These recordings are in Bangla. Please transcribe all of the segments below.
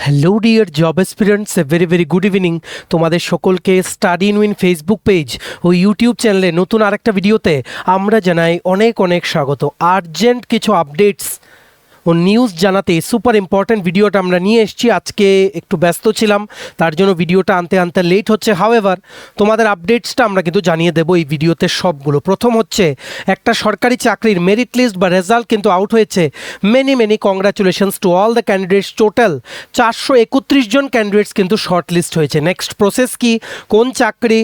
Hello dear job aspirants, a very good evening. তোমাদের সকলকে study in win Facebook page ও ইউটিউব চ্যানেলে নতুন আরেকটা ভিডিওতে আমরা জানাই অনেক অনেক স্বাগত। আর্জেন্ট কিছু আপডেটস ও নিউজ জানাতে সুপার ইম্পর্ট্যান্ট ভিডিওটা আমরা নিয়ে এসেছি। আজকে একটু ব্যস্ত ছিলাম, তার জন্য ভিডিওটা আনতে লেট হচ্ছে। হাওয়েভার তোমাদের আপডেটসটা আমরা কিন্তু জানিয়ে দেবো এই ভিডিওতে সবগুলো। প্রথম হচ্ছে, একটা সরকারি চাকরির মেরিট লিস্ট বা রেজাল্ট কিন্তু আউট হয়েছে। Many congratulations to all the candidates. Total 431 জন ক্যান্ডিডেটস কিন্তু শর্ট লিস্ট হয়েছে। নেক্সট প্রসেস কি, কোন চাকরি,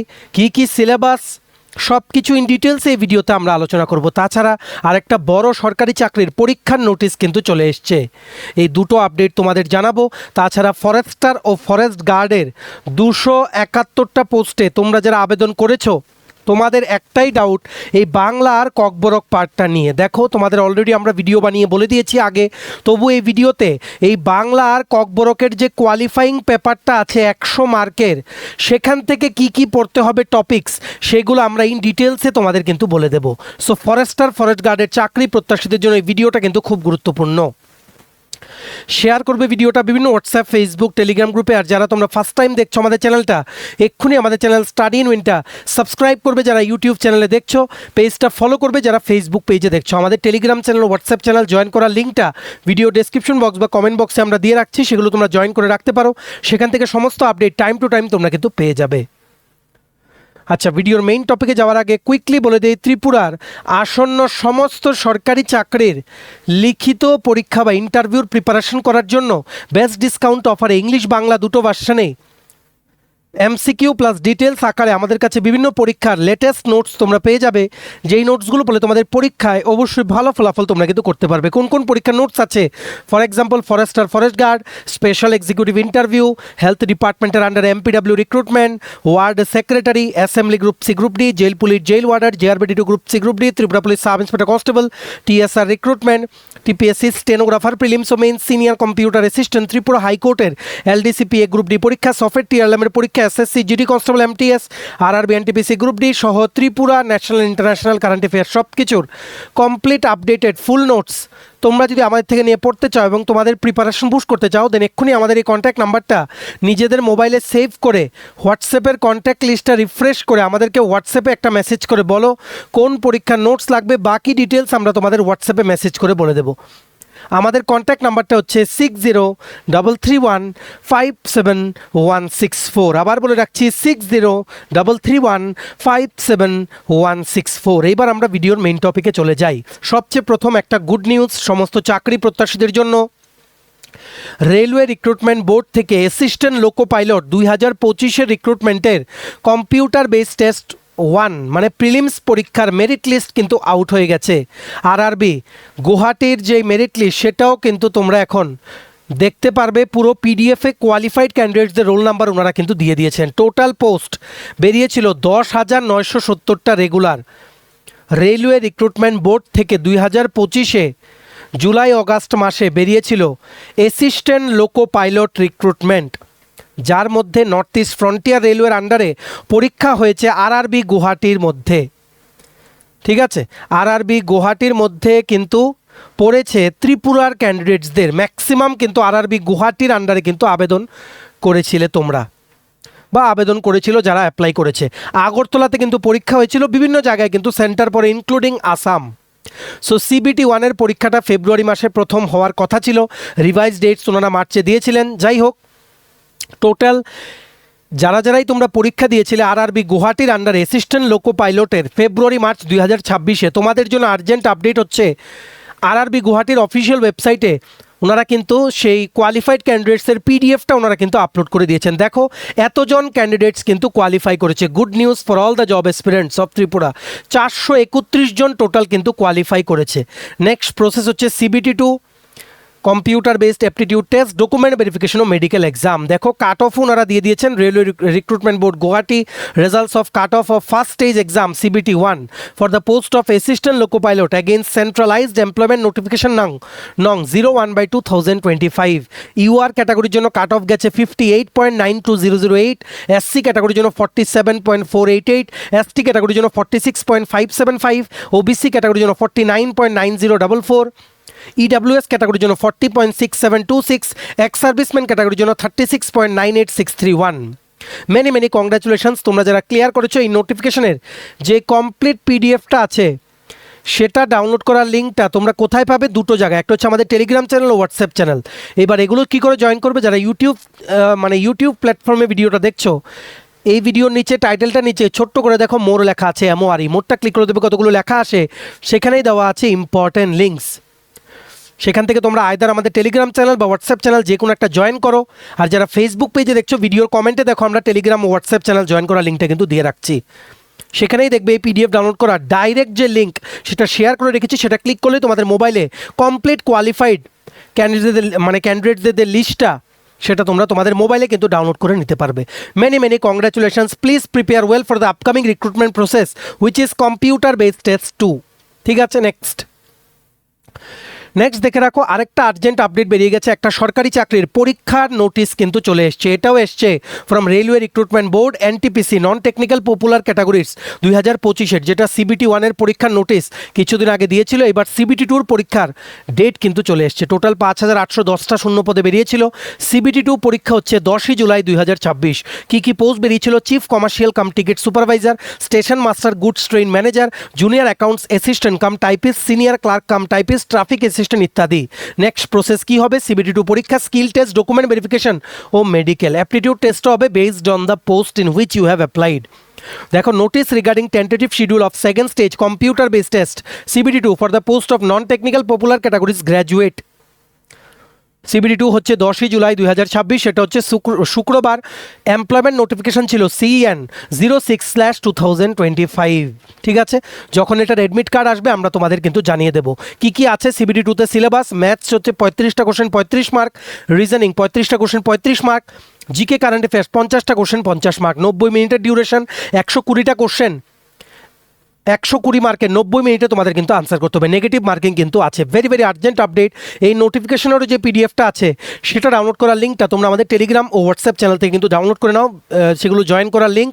কি সিলেবাস, সব কিছু ইন ডিটেলস এই ভিডিওতে আমরা আলোচনা করব। তাছাড়া আরেকটা বড় সরকারি চাকরির পরীক্ষার নোটিশ কিন্তু চলে এসছে, এই দুটো আপডেট তোমাদের জানাবো। তাছাড়া ফরেস্টার ও ফরেস্ট গার্ডের 271টা পোস্টে তোমরা যারা আবেদন করেছো, তোমাদের একটাই ডাউট এই বাংলা আর ককবরক পার্টটা নিয়ে। দেখো, তোমাদের অলরেডি আমরা ভিডিও বানিয়ে বলে দিয়েছি আগে, তবু এই ভিডিওতে এই বাংলা আর ককবরকের যে কোয়ালিফাইং পেপারটা আছে 100 মার্কের, সেখান থেকে কি পড়তে হবে টপিকস, সেগুলো আমরা ইন ডিটেলসে তোমাদের কিন্তু বলে দেবো। সো ফরেস্ট গার্ডের চাকরি প্রত্যাশীদের জন্য এই ভিডিওটা কিন্তু খুব গুরুত্বপূর্ণ। শেয়ার করবে ভিডিওটা বিভিন্ন হোয়াটসঅ্যাপ, ফেসবুক, টেলিগ্রাম গ্রুপে। আর যারা তোমরা ফার্স্ট টাইম দেখছো আমাদের চ্যানেলটা, এক্ষুনি আমাদের চ্যানেল স্টাডি ইন উইনটা সাবস্ক্রাইব করবে যারা ইউটিউব চ্যানেলে দেখছো, পেজটা ফলো করবে যারা ফেসবুক পেজে দেখছো। আমাদের Telegram channel, WhatsApp channel join করার লিঙ্কটা ভিডিও ডেসক্রিপশন বক্স বা কমেন্ট বক্সে আমরা দিয়ে রাখছি, সেগুলো তোমরা জয়েন করে রাখতে পারো। সেখান থেকে সমস্ত আপডেট টাইম টু টাইম তোমরা কিন্তু পেয়ে যাবে। আচ্ছা, ভিডিওর মেইন টপিকে যাওয়ার আগে কুইকলি বলে দেই, ত্রিপুরার আসন্ন সমস্ত সরকারি চাকরির লিখিত পরীক্ষা বা ইন্টারভিউর প্রিপারেশন করার জন্য বেস্ট ডিসকাউন্ট অফারে ইংলিশ বাংলা দুটো ভার্সনে এমসিকিউ প্লাস ডিটেলস আকারে আমাদের কাছে বিভিন্ন পরীক্ষার লেটেস্ট নোটস তোমরা পেয়ে যাবে, যেই নোটসগুলো বলে তোমাদের পরীক্ষায় অবশ্যই ভালো ফলাফল তোমরা কিন্তু করতে পারবে। কোন কোন পরীক্ষার নোটস আছে? For example, forester, forest guard, special executive interview, health ডিপার্টমেন্টের under MPW recruitment, ward secretary, assembly group C group D, jail police jail warder, জেআরবিডি2 group C group D, Tripura police sub inspector constable, TSR recruitment, TPSC stenographer prelims ও main, senior computer assistant, Tripura হাইকোর্টের এলডিসিপিএ গ্রুপ ডি পরীক্ষা, সফটওয়্যার টিআরএলের পরীক্ষা, SSC GD constable MTS, RRB NTPC group D সহ Tripura national international current affairs সব কিছুর কমপ্লিট আপডেটেড ফুল নোটস তোমরা যদি আমাদের থেকে নিয়ে পড়তে চাও এবং তোমাদের প্রিপারেশন বুস্ট করতে চাও, দেন এক্ষুনি আমাদের এই কন্ট্যাক্ট নাম্বারটা নিজেদের মোবাইলে সেভ করে হোয়াটসঅ্যাপের কন্ট্যাক্ট লিস্টটা রিফ্রেশ করে আমাদেরকে হোয়াটসঅ্যাপে একটা মেসেজ করে বলো কোন পরীক্ষার নোটস লাগবে। বাকি ডিটেলস আমরা তোমাদের হোয়াটসঅ্যাপে মেসেজ করে বলে দেবো। আমাদের কন্ট্যাক্ট নাম্বারটা হচ্ছে 6033157164। আবার বলে রাখছি 6033157164। এইবার আমরা ভিডিওর মেইন টপিকে চলে যাই। সবচেয়ে প্রথম একটা গুড নিউজ সমস্ত চাকরি প্রত্যাশীদের জন্য। রেলওয়ে রিক্রুটমেন্ট বোর্ড থেকে অ্যাসিস্ট্যান্ট লোকো পাইলট 2025-এর রিক্রুটমেন্টের কম্পিউটার বেসড টেস্ট 1 মানে প্রিলিমস পরীক্ষার মেরিট লিস্ট কিন্তু আউট হয়ে গেছে। আরআরবি গুয়াহাটির যে মেরিট লিস্ট সেটাও কিন্তু তোমরা এখন দেখতে পারবে। পুরো পিডিএফে কোয়ালিফাইড ক্যান্ডিডেটসদের রোল নাম্বার ওনারা কিন্তু দিয়ে দিয়েছেন। টোটাল পোস্ট বেরিয়েছিল 10,970টা রেগুলার। রেলওয়ে রিক্রুটমেন্ট বোর্ড থেকে 2025-এ জুলাই অগাস্ট মাসে বেরিয়েছিল অ্যাসিস্ট্যান্ট লোকো পাইলট রিক্রুটমেন্ট, যার মধ্যে নর্থ ইস্ট ফ্রন্টিয়ার রেলওয়ের আন্ডারে পরীক্ষা হয়েছে আরআরবি গুয়াহাটির মধ্যে। ঠিক আছে, আরআরবি গুয়াহাটির মধ্যে কিন্তু পড়েছে ত্রিপুরার ক্যান্ডিডেটসদের ম্যাক্সিমাম কিন্তু আরআরবি গুয়াহাটির আন্ডারে কিন্তু আবেদন করেছিলে তোমরা বা আবেদন করেছিল যারা অ্যাপ্লাই করেছে। আগরতলাতে কিন্তু পরীক্ষা হয়েছিল, বিভিন্ন জায়গায় কিন্তু সেন্টার পরে ইনক্লুডিং আসাম। সো সিবিটি 1-এর পরীক্ষাটা ফেব্রুয়ারি মাসে প্রথম হওয়ার কথা ছিল, রিভাইজ ডেটস ওনারা মার্চে দিয়েছিলেন। যাই হোক, টোটাল যারাই তোমরা পরীক্ষা দিয়েছিলে আরআরবি গুয়াহাটির আন্ডারে অ্যাসিস্ট্যান্ট লোকো পাইলটের ফেব্রুয়ারি মার্চ 2026-এ, তোমাদের জন্য আর্জেন্ট আপডেট হচ্ছে আরআরবি গুয়াহাটির অফিসিয়াল ওয়েবসাইটে ওনারা কিন্তু সেই কোয়ালিফাইড ক্যান্ডিডেটসের পিডিএফটা ওনারা কিন্তু আপলোড করে দিয়েছেন। দেখো, এতজন ক্যান্ডিডেটস কিন্তু কোয়ালিফাই করেছে। Good news for all the job aspirants of Tripura. 431 জন টোটাল কিন্তু কোয়ালিফাই করেছে। নেক্সট প্রসেস হচ্ছে সিবিটি2 computer based aptitude test, document verification ও মেডিকেল এক্সাম। দেখো, কাট অফ ওনারা দিয়ে দিয়েছেন। Railway recruitment board Guwahati, results of cut off first stage exam সিবিটি1 for the post of assistant loco pilot against centralised employment notification নং 01/2025। ইউআর ক্যাটাগরির জন্য কাট অফ গেছে 58.92008, এসসি ক্যাটাগরির জন্য 47.488, এসটি ক্যাটাগরির জন্য 46.575, ওবিসি ক্যাটাগরির জন্য 49.9044, ইডাব্লিউএস ক্যাটাগরির জন্য 40.6726, এক্স সার্ভিসম্যান ক্যাটাগরির জন্য 36.98631। মেনি মেনি কংগ্রাচুলেশনস, তোমরা যারা ক্লিয়ার করেছো। এই নোটিফিকেশনের যে কমপ্লিট পিডিএফটা আছে সেটা ডাউনলোড করার লিঙ্কটা তোমরা কোথায় পাবে? দুটো জায়গায়, একটা হচ্ছে আমাদের টেলিগ্রাম চ্যানেল ও হোয়াটসঅ্যাপ চ্যানেল। এবার এগুলো কী করে জয়েন করবে? যারা ইউটিউব প্ল্যাটফর্মে ভিডিওটা দেখছো, এই ভিডিওর নিচে টাইটেলটা নিচে ছোট্ট করে দেখো মোর লেখা আছে, MORE, মোরটা ক্লিক করে দেবে, কতগুলো লেখা আসে, সেখানেই দেওয়া আছে ইম্পর্টেন্ট লিঙ্কস। সেখান থেকে তোমরা আইদার আমাদের টেলিগ্রাম চ্যানেল বা হোয়াটসঅ্যাপ চ্যানেল যে কোনো একটা জয়েন করো। আর যারা ফেসবুক পেজে দেখছো, ভিডিওর কমেন্টে দেখো আমরা টেলিগ্রাম ও হোয়াটসঅ্যাপ চ্যানেল জয়েন করার লিঙ্কটা কিন্তু দিয়ে রাখছি। সেখানেই দেখবে এই পিডিএফ ডাউনলোড করা ডাইরেক্ট যে লিঙ্ক সেটা শেয়ার করে রেখেছি, সেটা ক্লিক করলে তোমাদের মোবাইলে কমপ্লিট কোয়ালিফাইড ক্যান্ডিডেটদের লিস্টটা সেটা তোমরা তোমাদের মোবাইলে কিন্তু ডাউনলোড করে নিতে পারবে। Many many congratulations, please prepare well for the upcoming recruitment process which is computer based test 2। ঠিক আছে, নেক্সট দেখে রাখো, আরেকটা আর্জেন্ট আপডেট বেরিয়ে গেছে। একটা সরকারি চাকরির পরীক্ষার নোটিশ কিন্তু চলে এসছে। এটাও এসছে from railway recruitment board, NTPC, non technical popular categories 2025-এর, যেটা CBT 1-এর পরীক্ষার নোটিশ কিছুদিন আগে দিয়েছিল। এবার CBT 2-র পরীক্ষার ডেট কিন্তু চলে এসছে। টোটাল 5810টা শূন্য পদে বেরিয়েছিল। CBT 2 পরীক্ষা হচ্ছে 10ই জুলাই 2026। কী কী পোস্ট বেরিয়েছিল? Chief commercial cum ticket supervisor, station master, goods train manager, junior accounts assistant cum typist, senior clerk cum typist, traffic assistant ইত্যাদি। নেক্সট প্রসেস কি হবে? CBT 2 পরীক্ষা, স্কিল টেস্ট, ডকুমেন্ট ভেরিফিকেশন ও মেডিকেল অ্যাপটিটিউড টেস্ট হবে based on the post in which you have applied. দেখো, notice regarding tentative schedule of second stage computer based test CBT 2 for the post of non technical popular categories graduate. CBT 2 হচ্ছে 10ই জুলাই 2026, সেটা হচ্ছে শুক্রবার। এমপ্লয়মেন্ট নোটিফিকেশন ছিল CEN 06/2025। ঠিক আছে, যখন এটার অ্যাডমিট কার্ড আসবে আমরা তোমাদের কিন্তু জানিয়ে দেবো কি কি আছে CBT 2-তে। সিলেবাস ম্যাথস হচ্ছে 35টা কোশ্চেন 35 মার্ক, রিজনিং 35টা question 35 mark, GK current affairs 50টা কোশ্চেন 50 মার্ক, 90 মিনিটের ডিউরেশন, 120টা কোশ্চেন 120 মার্কের 90 মিনিটে তোমাদের কিন্তু আনসার করতে হবে। নেগেটিভ মার্কিং কিন্তু আছে। Very very urgent update. এই নোটিফিকেশনেরও যে পিডিএফটা আছে সেটা ডাউনলোড করার লিঙ্কটা তোমরা আমাদের টেলিগ্রাম ও হোয়াটসঅ্যাপ চ্যানেল থেকে কিন্তু ডাউনলোড করে নাও। সেগুলো জয়েন করার লিঙ্ক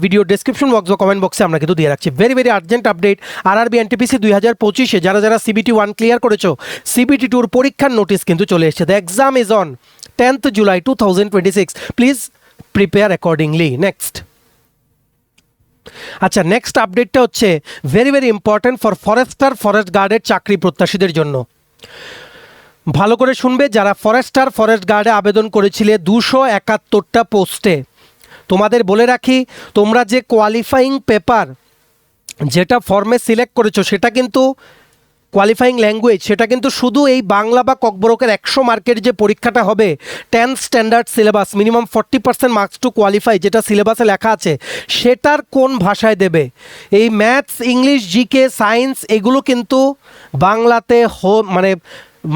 ভিডিও ডেসক্রিপশন বক্স বা কমেন্ট বক্সে আমরা কিন্তু দিয়ে রাখছি। Very very urgent update. RRB NTPC 2025-এ যারা CBT 1 ক্লিয়ার করেছো, CBT 2-র পরীক্ষার নোটিশ কিন্তু চলে এসেছে। The exam is on 10th July 2026। Please prepare accordingly. Next, আচ্ছা, নেক্সট আপডেটটা হচ্ছে very very important for forest গার্ডের চাকরি প্রত্যাশীদের জন্য। ভালো করে শুনবে, যারা ফরেস্ট গার্ডে আবেদন করেছিলে 271টা পোস্টে, তোমাদের বলে রাখি, তোমরা যে কোয়ালিফাইং পেপার যেটা ফর্মে সিলেক্ট করেছো সেটা কিন্তু কোয়ালিফাইং ল্যাঙ্গুয়েজ, সেটা কিন্তু শুধু এই বাংলা বা ককবরকের 100 মার্কের যে পরীক্ষাটা হবে 10 standard syllabus, minimum 40% marks to qualify, যেটা সিলেবাসে লেখা আছে, সেটার কোন ভাষায় দেবে? এই ম্যাথস, ইংলিশ, জিকে, সায়েন্স এগুলো কিন্তু বাংলাতে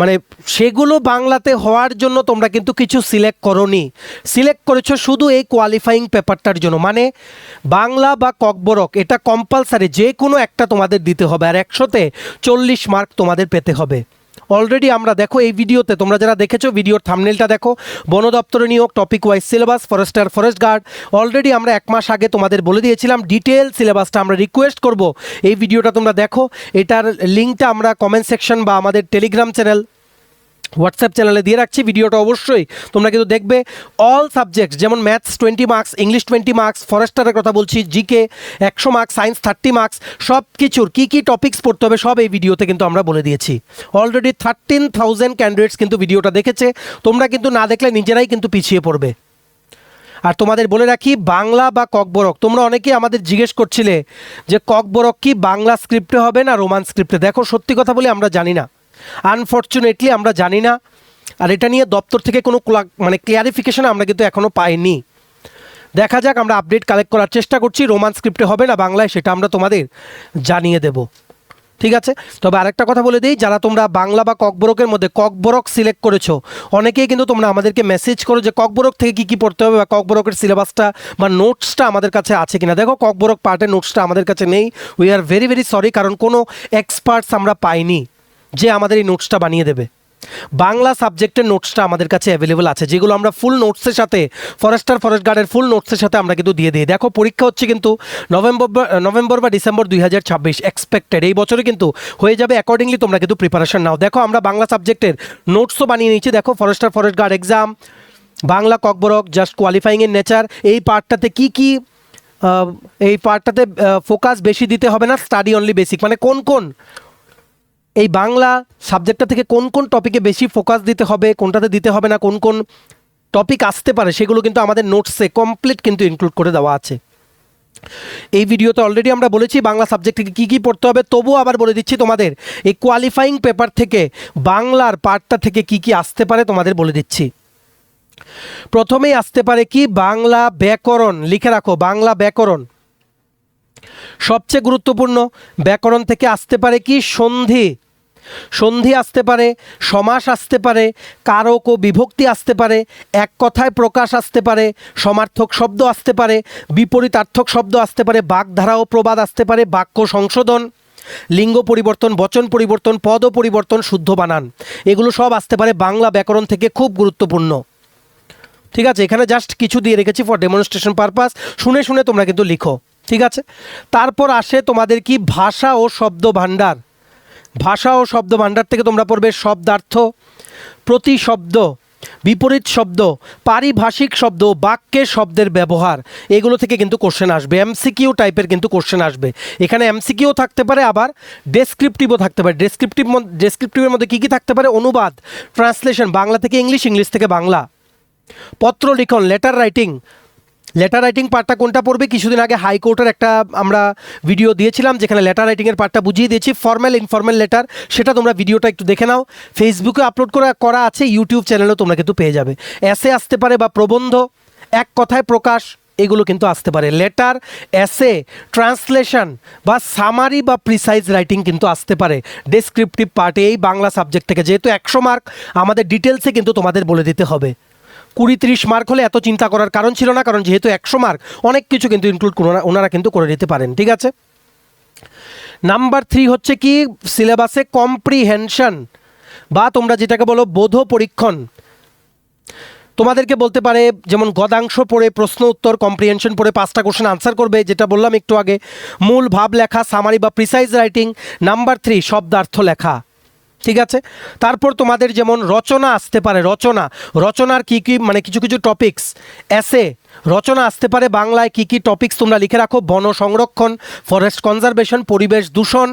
মানে সেগুলো বাংলাতে হওয়ার জন্য তোমরা কিন্তু কিছু সিলেক্ট করোনি, সিলেক্ট করেছো শুধু এই কোয়ালিফাইং পেপারটার জন্য। মানে বাংলা বা ককবরক এটা কম্পালসারি যে কোনো একটা তোমাদের দিতে হবে, আর 100তে 40 মার্ক তোমাদের পেতে হবে। অলরেডি আমরা দেখো এই ভিডিওতে, তোমরা যারা দেখেছো ভিডিওর থাম্বনেলটা দেখো, বন দপ্তরে নিয়োগ, topic wise syllabus, forest guard. Already আমরা 1 মাস আগে তোমাদের বলে দিয়েছিলাম ডিটেল সিলেবাসটা। আমরা রিকোয়েস্ট করব এই ভিডিওটা তোমরা দেখো। এটার লিঙ্কটা আমরা কমেন্ট সেকশন বা আমাদের টেলিগ্রাম চ্যানেল, হোয়াটসঅ্যাপ চ্যানেলে দিয়ে রাখছি। ভিডিওটা অবশ্যই তোমরা কিন্তু দেখবে। অল সাবজেক্টস যেমন ম্যাথস 20 মার্কস, ইংলিশ 20 মার্কস, ফরেস্টারের কথা বলছি, জিকে 100 মার্কস, সায়েন্স 30 মার্কস, সব কিছুর কী কী টপিকস পড়তে হবে সব এই ভিডিওতে কিন্তু আমরা বলে দিয়েছি। অলরেডি 13,000 ক্যান্ডিডেটস কিন্তু ভিডিওটা দেখেছে। তোমরা কিন্তু না দেখলে নিজেরাই কিন্তু পিছিয়ে পড়বে। আর তোমাদের বলে রাখি, বাংলা বা ককবরক, তোমরা অনেকেই আমাদের জিজ্ঞেস করছিলে যে ককবরক কি বাংলা স্ক্রিপ্টে হবে না রোমান স্ক্রিপ্টে। দেখো, সত্যি কথা বলে আমরা জানি না, আনফর্চুনেটলি আমরা জানি না। আর এটা নিয়ে দপ্তর থেকে কোনো ক্লিয়ারিফিকেশন আমরা কিন্তু এখনও পাইনি। দেখা যাক, আমরা আপডেট কালেক্ট করার চেষ্টা করছি। রোমান স্ক্রিপ্টে হবে না বাংলায়, সেটা আমরা তোমাদের জানিয়ে দেব। ঠিক আছে, তবে আরেকটা কথা বলে দিই, যারা তোমরা বাংলা বা ককবরকের মধ্যে ককবরক সিলেক্ট করেছো, অনেকেই কিন্তু তোমরা আমাদেরকে মেসেজ করো যে ককবরক থেকে কী কী পড়তে হবে বা ককবরকের সিলেবাসটা বা নোটসটা আমাদের কাছে আছে কিনা। দেখো, ককবরক পার্টের নোটসটা আমাদের কাছে নেই। We are very very sorry, কারণ কোনো এক্সপার্টস আমরা পাইনি যে আমাদের এই নোটসটা বানিয়ে দেবে। বাংলা সাবজেক্টের নোটসটা আমাদের কাছে অ্যাভেলেবল আছে, যেগুলো আমরা ফুল নোটসের সাথে ফরেস্ট গার্ডের ফুল নোটসের সাথে আমরা কিন্তু দিয়ে দিই। দেখো পরীক্ষা হচ্ছে কিন্তু নভেম্বর বা ডিসেম্বর 2026 এক্সপেক্টেড, এই বছরে কিন্তু হয়ে যাবে। অ্যাকর্ডিংলি তোমরা কিন্তু প্রিপারেশন নাও। দেখো আমরা বাংলা সাবজেক্টের নোটসও বানিয়ে নিচ্ছি। দেখো forest guard exam, Bangla Kokborok, just qualifying এর নেচার, এই পার্টটাতে কি এই পার্টটাতে ফোকাস বেশি দিতে হবে না, স্টাডি অনলি বেসিক, মানে কোন এই বাংলা সাবজেক্টটা থেকে কোন টপিকে বেশি ফোকাস দিতে হবে, কোনটাতে দিতে হবে না, কোন টপিক আসতে পারে, সেগুলো কিন্তু আমাদের নোটসে কমপ্লিট কিন্তু ইনক্লুড করে দেওয়া আছে। এই ভিডিওতে অলরেডি আমরা বলেছি বাংলা সাবজেক্ট থেকে কী পড়তে হবে, তবুও আবার বলে দিচ্ছি তোমাদের এই কোয়ালিফাইং পেপার থেকে বাংলার পার্টটা থেকে কি আসতে পারে তোমাদের বলে দিচ্ছি। প্রথমেই আসতে পারে কি, বাংলা ব্যাকরণ। লিখে রাখো, বাংলা ব্যাকরণ সবচেয়ে গুরুত্বপূর্ণ। ব্যাকরণ থেকে আসতে পারে কি, সন্ধি আসতে পারে, সমাস আসতে পারে, কারক ও বিভক্তি আসতে পারে, এক কথায় প্রকাশ আসতে পারে, সমার্থক শব্দ আসতে পারে, বিপরীতার্থক শব্দ আসতে পারে, বাগধারা ও প্রবাদ আসতে পারে, বাক্য সংশোধন, লিঙ্গ পরিবর্তন, বচন পরিবর্তন, পদ পরিবর্তন, শুদ্ধ বানান, এগুলো সব আসতে পারে বাংলা ব্যাকরণ থেকে। খুব গুরুত্বপূর্ণ। ঠিক আছে, এখানে জাস্ট কিছু দিয়ে রেখেছি ফর ডেমনস্ট্রেশন পারপাস, শুনে তোমরা কিন্তু লিখো। ঠিক আছে, তারপর আসে তোমাদের কি, ভাষা ও শব্দ ভাণ্ডার। ভাষা ও শব্দ ভাণ্ডার থেকে তোমরা পড়বে শব্দার্থ, প্রতিশব্দ, বিপরীত শব্দ, পারিভাষিক শব্দ, বাক্যে শব্দের ব্যবহার, এগুলো থেকে কিন্তু কোশ্চেন আসবে। এমসিকিউ টাইপের কিন্তু কোশ্চেন আসবে। এখানে এমসিকিউ থাকতে পারে, আবার ডেসক্রিপটিভও থাকতে পারে। ডেসক্রিপটিভের মধ্যে কী থাকতে পারে, অনুবাদ, ট্রান্সলেশন, বাংলা থেকে ইংলিশ, ইংলিশ থেকে বাংলা, পত্র লিখন, লেটার রাইটিং পার্টটা কোনটা পড়বে, কিছুদিন আগে হাইকোর্টের একটা আমরা ভিডিও দিয়েছিলাম যেখানে লেটার রাইটিংয়ের পার্টটা বুঝিয়ে দিয়েছি। ফর্মাল ইনফর্মাল লেটার, সেটা তোমরা ভিডিওটা একটু দেখে নাও, ফেসবুকে আপলোড করা আছে, ইউটিউব চ্যানেলেও তোমরা কিন্তু পেয়ে যাবে। এসে আসতে পারে বা প্রবন্ধ, এক কথায় প্রকাশ, এগুলো কিন্তু আসতে পারে। লেটার, এসে, ট্রান্সলেশন বা সামারি বা প্রিসাইজ রাইটিং কিন্তু আসতে পারে ডেসক্রিপটিভ পার্টে এই বাংলা সাবজেক্ট থেকে। যেহেতু 100 মার্ক, আমাদের ডিটেলসে কিন্তু তোমাদের বলে দিতে হবে। 20-30 মার্ক হলে এত চিন্তা করার কারণ ছিল না, কারণ যেহেতু 100 মার্ক, অনেক কিছু কিন্তু ইনক্লুড ওনারা কিন্তু করে দিতে পারেন। ঠিক আছে, নাম্বার 3 হচ্ছে কি, সিলেবাসে কম্প্রিহেনশন বা তোমরা যেটাকে বলো বোধ পরীক্ষণ। তোমাদেরকে বলতে পারে যেমন গদাংশ পড়ে প্রশ্ন উত্তর, কম্প্রিহেনশন পড়ে 5টা কোশ্চেন আনসার করবে, যেটা বললাম একটু আগে। মূল ভাব লেখা, সামারি বা প্রিসাইজ রাইটিং। নাম্বার 3 শব্দার্থ লেখা। ঠিক আছে, তারপর তোমাদের যেমন রচনা আসতে পারে, রচনার কি মানে কিছু টপিকস, এসে রচনা আসতে পারে বাংলায় কি টপিকস তোমরা লিখে রাখো, বন সংরক্ষণ, ফরেস্ট কনজারভেশন, পরিবেশ দূষণ,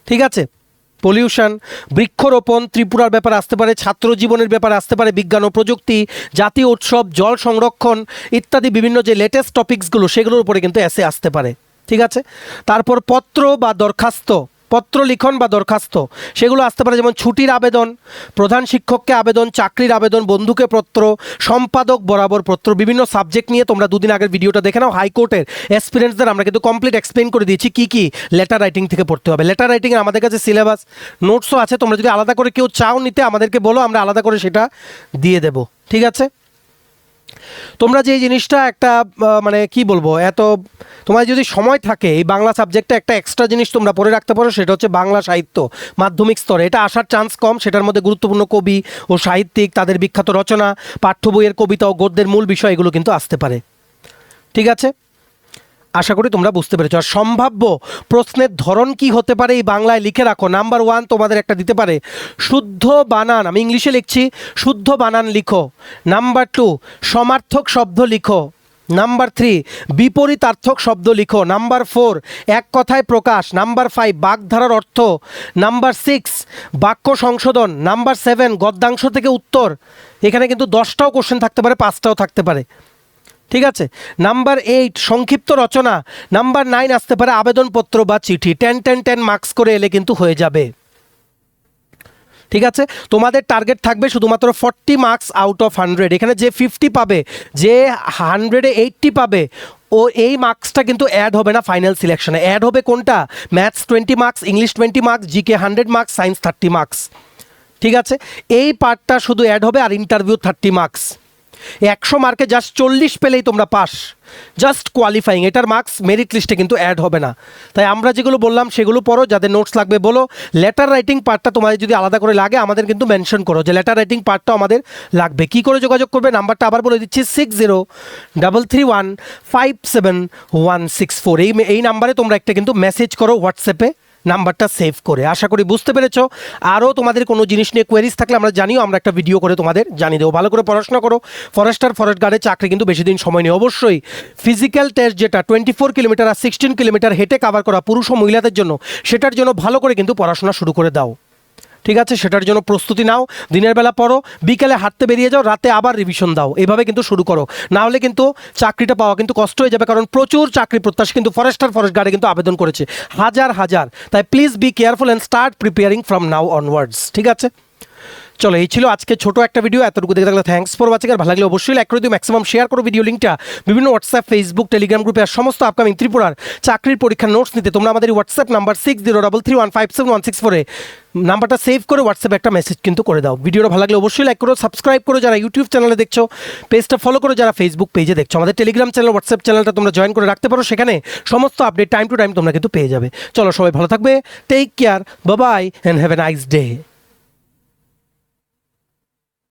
ঠিক আছে, পলিউশন, বৃক্ষরোপণ, ত্রিপুরার ব্যাপারে আসতে পারে, ছাত্র জীবনের ব্যাপারে আসতে পারে, বিজ্ঞান ও প্রযুক্তি, জাতীয় উৎসব, জল সংরক্ষণ ইত্যাদি বিভিন্ন যে লেটেস্ট টপিকসগুলো, সেগুলোর উপরে কিন্তু এসে আসতে পারে। ঠিক আছে, তারপর পত্র বা দরখাস্ত, পত্র লিখন বা দরখাস্ত, সেগুলো আসতে পারে, যেমন ছুটির আবেদন, প্রধান শিক্ষককে আবেদন, চাকরির আবেদন, বন্ধুকে পত্র, সম্পাদক বরাবর পত্র। বিভিন্ন সাবজেক্ট নিয়ে তোমরা 2 দিন আগের ভিডিওটা দেখে নাও, হাইকোর্টের এক্সপিরিয়েন্সদের আমরা কিন্তু কমপ্লিট এক্সপ্লেন করে দিয়েছি কি লেটার রাইটিং থেকে পড়তে হবে। লেটার রাইটিংয়ের আমাদের কাছে সিলেবাস নোটসও আছে, তোমরা যদি আলাদা করে কেউ চাও নিতে, আমাদেরকে বলো, আমরা আলাদা করে সেটা দিয়ে দেব। ঠিক আছে, তোমরা যে জিনিসটা একটা মানে কি বলবো, এত তোমার যদি সময় থাকে এই বাংলা সাবজেক্টে একটা এক্সট্রা জিনিস তোমরা পড়ে রাখতে পারো, সেটা হচ্ছে বাংলা সাহিত্য। মাধ্যমিক স্তরে এটা আসার চান্স কম, সেটার মধ্যে গুরুত্বপূর্ণ কবি ও সাহিত্যিক, তাদের বিখ্যাত রচনা, পাঠ্য বইয়ের কবিতা ও গদ্যের মূল বিষয়, এগুলো কিন্তু আসতে পারে। ঠিক আছে, আশা করি তোমরা বুঝতে পেরেছো। আর সম্ভাব্য প্রশ্নের ধরন কি হতে পারে এই বাংলায় লিখে রাখো। নাম্বার 1 তোমাদের একটা দিতে পারে শুদ্ধ বানান, আমি ইংলিশে লিখছি, শুদ্ধ বানান লিখো। নাম্বার 2 সমার্থক শব্দ লিখো। নাম্বার 3 বিপরীতার্থক শব্দ লিখো। নাম্বার 4 এক কথায় প্রকাশ। নাম্বার 5 বাগধারার অর্থ। নাম্বার 6 বাক্য সংশোধন। নাম্বার 7 গদ্যাংশ থেকে উত্তর। এখানে কিন্তু 10টাও কোশ্চেন থাকতে পারে, 5টাও থাকতে পারে। ঠিক আছে, নাম্বার 8 সংক্ষিপ্ত রচনা। নাম্বার 9 আসতে পারে আবেদনপত্র বা চিঠি। 10 মার্কস করে এলে কিন্তু হয়ে যাবে। ঠিক আছে, তোমাদের টার্গেট থাকবে শুধুমাত্র 40 মার্কস আউট অফ 100। এখানে যে 50 পাবে, যে 100-এ 80 পাবে, ও এই মার্কসটা কিন্তু অ্যাড হবে না ফাইনাল সিলেকশনে। অ্যাড হবে কোনটা, maths 20 marks, English 20 marks, GK 100 marks, science 30 marks. ঠিক আছে, এই পার্টটা শুধু অ্যাড হবে, আর ইন্টারভিউ 30 মার্কস। 100 মার্কে জাস্ট 40 পেলেই তোমরা পাস, জাস্ট কোয়ালিফাইং। এটার মার্কস মেরিট লিস্টে কিন্তু অ্যাড হবে না। তাই আমরা যেগুলো বললাম সেগুলো পড়ো, যাদের নোটস লাগবে বলো। লেটার রাইটিং পার্টটা তোমাদের যদি আলাদা করে লাগে আমাদের কিন্তু মেনশন করো যে লেটার রাইটিং পার্টটা আমাদের লাগবে। কী করে যোগাযোগ করবে, নাম্বারটা আবার বলে দিচ্ছি 6033157164। এই নাম্বারে তোমরা একটা কিন্তু মেসেজ করো হোয়াটসঅ্যাপে, নাম্বারটা সেভ করে। আশা করি বুঝতে পেরেছো। আরও তোমাদের কোনো জিনিস নিয়ে কোয়েরিজ থাকলে আমরা জানিও, আমরা একটা ভিডিও করে তোমাদের জানিয়ে দেবো। ভালো করে পড়াশোনা করো। ফরেস্টার, ফরেস্ট গার্ডের চাকরি কিন্তু বেশি দিন সময় নেই। অবশ্যই ফিজিক্যাল টেস্ট যেটা 24 কিলোমিটার আর 16 কিলোমিটার হেঁটে কাভার করা পুরুষ ও মহিলাদের জন্য, সেটার জন্য ভালো করে কিন্তু পড়াশোনা শুরু করে দাও। ঠিক আছে, সেটার জন্য প্রস্তুতি নাও। দিনের বেলা পড়ো, বিকেলে হাঁটতে বেরিয়ে যাও, রাতে আবার রিভিশন দাও। এভাবে কিন্তু শুরু করো, না হলে কিন্তু চাকরিটা পাওয়া কিন্তু কষ্ট হয়ে যাবে। কারণ প্রচুর চাকরি প্রত্যাশী কিন্তু ফরেস্টার, ফরেস্ট গার্ডে কিন্তু আবেদন করেছে হাজার হাজার। তাই please be careful and start preparing from now onwards. ঠিক আছে, চলো এই ছিল আজকে ছোট একটা ভিডিও। এতটুকু দেখে থাকলে থ্যাঙ্কস ফর ওয়াচিং। আর ভালো লাগলে অবশ্যই লাইক করে দিও, ম্যাক্সিমাম শেয়ার করো ভিডিও লিঙ্কটা বিভিন্ন হোয়াটসঅ্যাপ, ফেসবুক, টেলিগ্রাম গ্রুপে। আর সমস্ত আপকামিং ত্রিপুরার চাকরির পরীক্ষার নোটস নিতে তোমরা আমাদের হোয়াটসঅ্যাপ নাম্বার 6033157164 নাম্বারটা সেভ করে হোয়াটসঅ্যাপে একটা মেসেজ কিন্তু করে দাও। ভিডিওটা ভালো লাগলে অবশ্যই লাইক করো, সাবস্ক্রাইব করো যারা ইউটিউব চ্যানেলে দেখছো, পেজটা ফলো করো যারা ফেসবুক পেজে দেখছো। আমাদের টেলিগ্রাম চ্যানেল, হোয়াটসঅ্যাপ চ্যানেলটা তোমরা জয়েন করে রাখতে পারো, সেখানে সমস্ত আপডেট টাইম টু টাইম তোমরা কিন্তু পেয়ে যাবে। চলো সবাই ভালো থাকবে, take care, bye bye and have a nice day.